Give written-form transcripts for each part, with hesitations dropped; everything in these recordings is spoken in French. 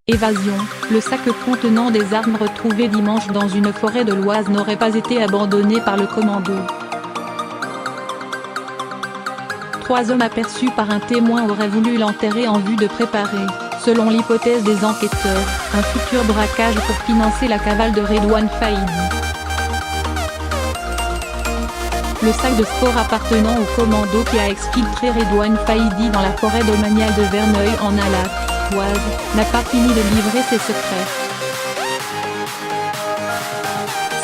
Évasion. Le sac contenant des armes retrouvé dimanche dans une forêt de l'Oise n'aurait pas été abandonné par le commando. 3 hommes aperçus par un témoin auraient voulu l'enterrer en vue de préparer, selon l'hypothèse des enquêteurs, un futur braquage pour financer la cavale de Redouane Faïdi. Le sac de sport appartenant au commando qui a exfiltré Redouane Faïdi dans la forêt domaniale de Verneuil en Alain, Oise, n'a pas fini de livrer ses secrets.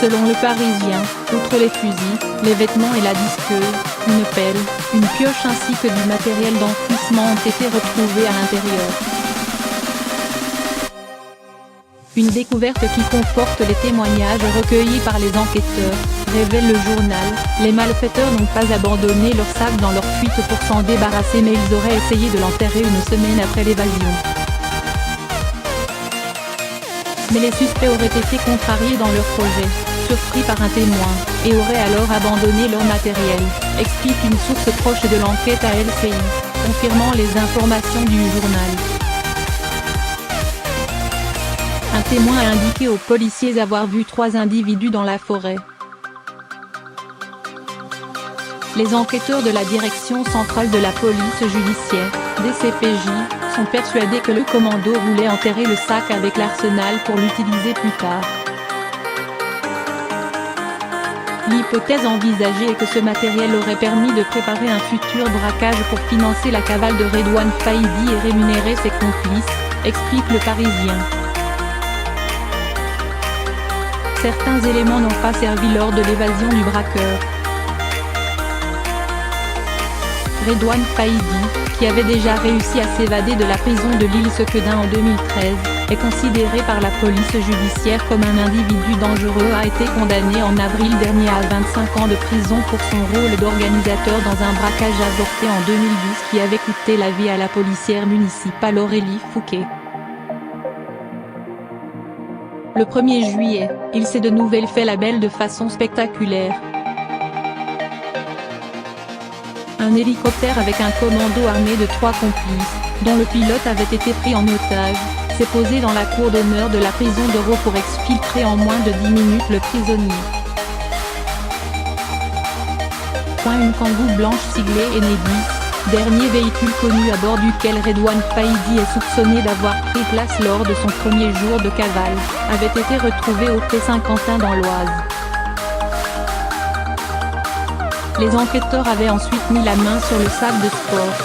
Selon Le Parisien, outre les fusils, les vêtements et la disqueuse, une pelle, une pioche ainsi que du matériel d'enfouissement ont été retrouvés à l'intérieur. Une découverte qui conforte les témoignages recueillis par les enquêteurs, révèle le journal. Les malfaiteurs n'ont pas abandonné leur sac dans leur fuite pour s'en débarrasser, mais ils auraient essayé de l'enterrer une semaine après l'évasion. Mais les suspects auraient été contrariés dans leur projet, surpris par un témoin, et auraient alors abandonné leur matériel, explique une source proche de l'enquête à LCI, confirmant les informations du journal. Un témoin a indiqué aux policiers avoir vu 3 individus dans la forêt. Les enquêteurs de la Direction centrale de la police judiciaire, DCPJ, sont persuadés que le commando voulait enterrer le sac avec l'arsenal pour l'utiliser plus tard. L'hypothèse envisagée est que ce matériel aurait permis de préparer un futur braquage pour financer la cavale de Redouane Faïdi et rémunérer ses complices, explique Le Parisien. Certains éléments n'ont pas servi lors de l'évasion du braqueur. Redouane Faïdi, qui avait déjà réussi à s'évader de la prison de l'Île-Sequedin en 2013, est considéré par la police judiciaire comme un individu dangereux, a été condamné en avril dernier à 25 ans de prison pour son rôle d'organisateur dans un braquage avorté en 2012 qui avait coûté la vie à la policière municipale Aurélie Fouquet. Le 1er juillet, il s'est de nouvelles fait la belle de façon spectaculaire. Un hélicoptère avec un commando armé de 3 complices, dont le pilote avait été pris en otage, s'est posé dans la cour d'honneur de la prison d'Euro pour exfiltrer en moins de 10 minutes le prisonnier. Une Kangoo blanche siglée Enedis, dernier véhicule connu à bord duquel Redouane Faïdi est soupçonné d'avoir pris place lors de son premier jour de cavale, avait été retrouvé au quai Saint-Quentin dans l'Oise. Les enquêteurs avaient ensuite mis la main sur le sac de sport.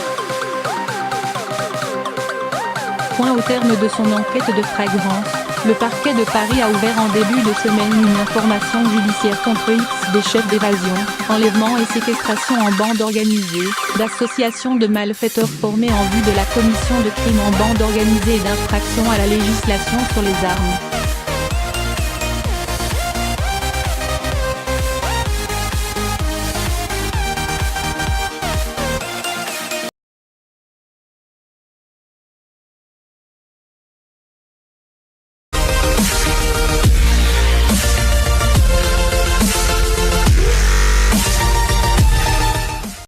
Au terme de son enquête de flagrance, le parquet de Paris a ouvert en début de semaine une information judiciaire contre X des chefs d'évasion, enlèvement et séquestration en bande organisée, d'associations de malfaiteurs formés en vue de la commission de crimes en bande organisée et d'infraction à la législation sur les armes.